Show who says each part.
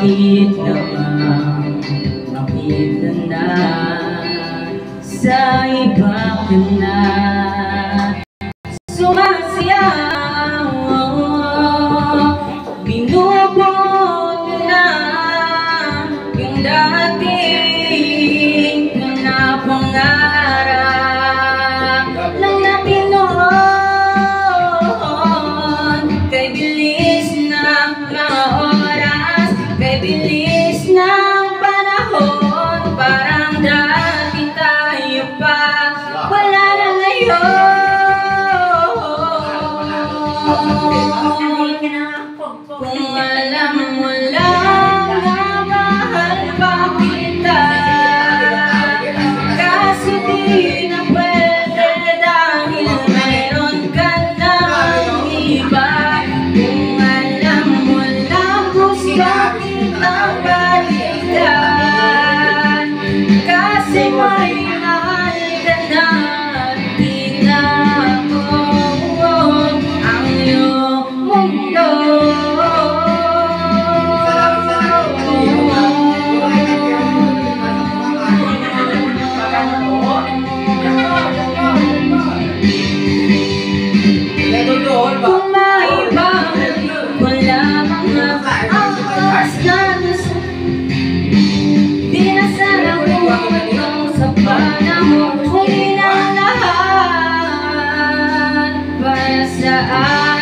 Speaker 1: Bakit naman makita na sa iba ka na sumasayaw? Binubog na yung dating pinapangarap lang natin noon. Kay bilis ng mga oras, kay bilis ng panahon, parang dati tayo pa, wala na ngayon. Kung alam mo lang na mahal pa kita, kaso di na pwede dahil meron ka ng iba. Kung alam mo lang gusto kitang balikan, kasi may mahal ka na, di na ako ang iyong mundo. Kung may ibang wala mga angas na di na sana huwag sa panahon, huli na lahat para sa akin.